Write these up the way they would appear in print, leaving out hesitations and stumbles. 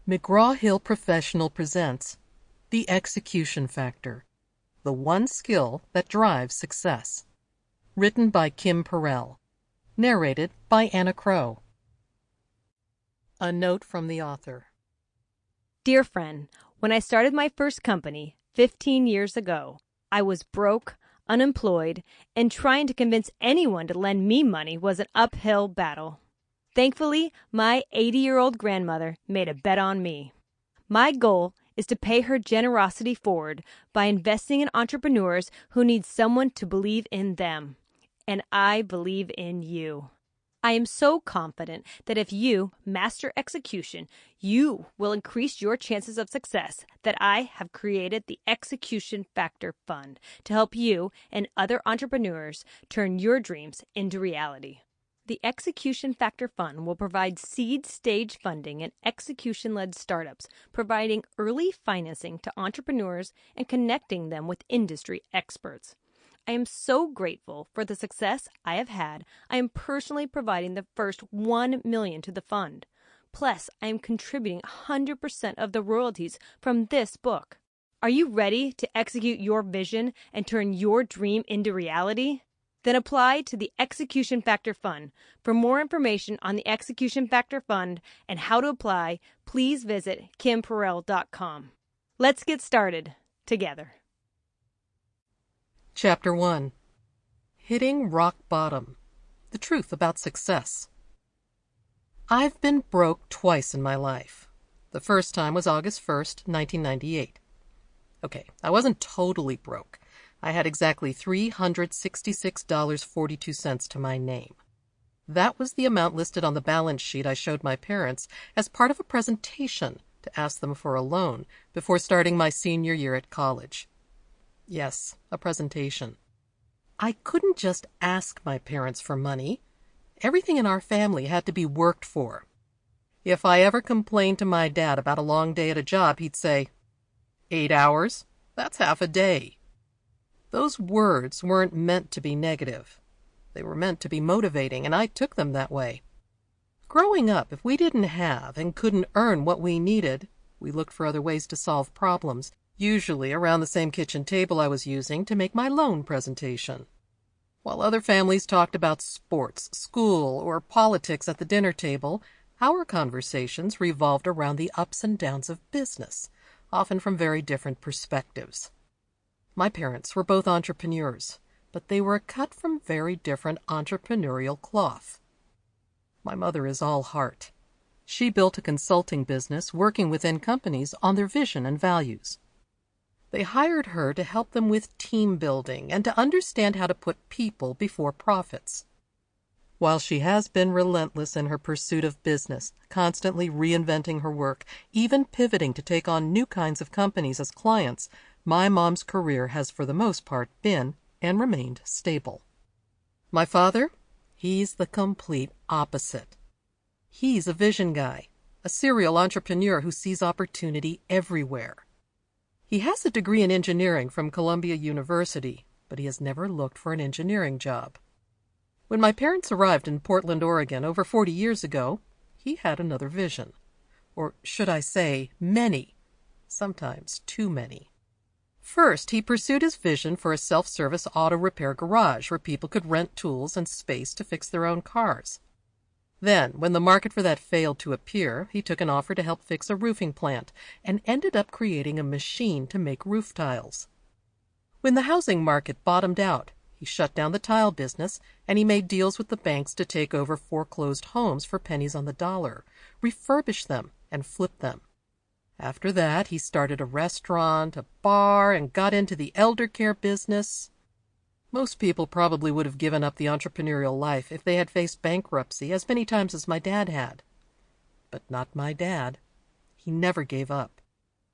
McGraw-Hill Professional presents The Execution Factor, the one skill that drives success. Written by Kim Perell. Narrated by Crowe. A note from the author. Dear friend, when I started my first company 15 years ago, I was broke, unemployed, and trying to convince anyone to lend me money was an uphill battle. Thankfully, my 80-year-old grandmother made a bet on me. My goal is to pay her generosity forward by investing in entrepreneurs who need someone to believe in them. And I believe in you. I am so confident that if you master execution, you will increase your chances of success that I have created the Execution Factor Fund to help you and other entrepreneurs turn your dreams into reality. The Execution Factor Fund will provide seed stage funding and execution-led startups, providing early financing to entrepreneurs and connecting them with industry experts. I am so grateful for the success I have had. I am personally providing the first $1 million to the fund. Plus, I am contributing 100% of the royalties from this book. Are you ready to execute your vision and turn your dream into reality? Then apply to the Execution Factor Fund. For more information on the Execution Factor Fund and how to apply, please visit kimperell.com. Let's get started together. Chapter 1. Hitting Rock Bottom. The Truth About Success. I've been broke twice in my life. The first time was August 1st, 1998. Okay, I wasn't totally broke. I had exactly $366.42 to my name. That was the amount listed on the balance sheet I showed my parents as part of a presentation to ask them for a loan before starting my senior year at college. Yes, a presentation. I couldn't just ask my parents for money. Everything in our family had to be worked for. If I ever complained to my dad about a long day at a job, he'd say, 8 hours? That's half a day. Those words weren't meant to be negative. They were meant to be motivating, and I took them that way. Growing up, if we didn't have and couldn't earn what we needed, we looked for other ways to solve problems, usually around the same kitchen table I was using to make my loan presentation. While other families talked about sports, school, or politics at the dinner table, our conversations revolved around the ups and downs of business, often from very different perspectives. My parents were both entrepreneurs, but they were cut from very different entrepreneurial cloth. My mother is all heart. She built a consulting business working within companies on their vision and values. They hired her to help them with team building and to understand how to put people before profits. While she has been relentless in her pursuit of business, constantly reinventing her work, even pivoting to take on new kinds of companies as clients, my mom's career has for the most part been and remained stable. My father? He's the complete opposite. He's a vision guy, a serial entrepreneur who sees opportunity everywhere. He has a degree in engineering from Columbia University, but he has never looked for an engineering job. When my parents arrived in Portland, Oregon over 40 years ago, he had another vision. Or should I say, many. Sometimes too many. First, he pursued his vision for a self-service auto repair garage where people could rent tools and space to fix their own cars. Then, when the market for that failed to appear, he took an offer to help fix a roofing plant and ended up creating a machine to make roof tiles. When the housing market bottomed out, he shut down the tile business and he made deals with the banks to take over foreclosed homes for pennies on the dollar, refurbish them, and flip them. After that, he started a restaurant, a bar, and got into the elder care business. Most people probably would have given up the entrepreneurial life if they had faced bankruptcy as many times as my dad had. But not my dad. He never gave up.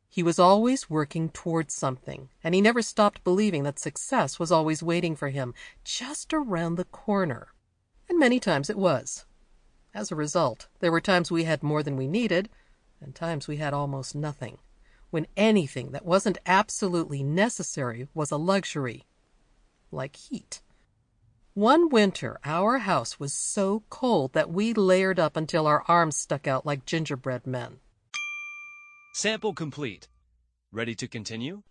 He was always working towards something, and he never stopped believing that success was always waiting for him, just around the corner. And many times it was. As a result, there were times we had more than we needed, and times we had almost nothing, when anything that wasn't absolutely necessary was a luxury, like heat. One winter, our house was so cold that we layered up until our arms stuck out like gingerbread men. Sample complete. Ready to continue?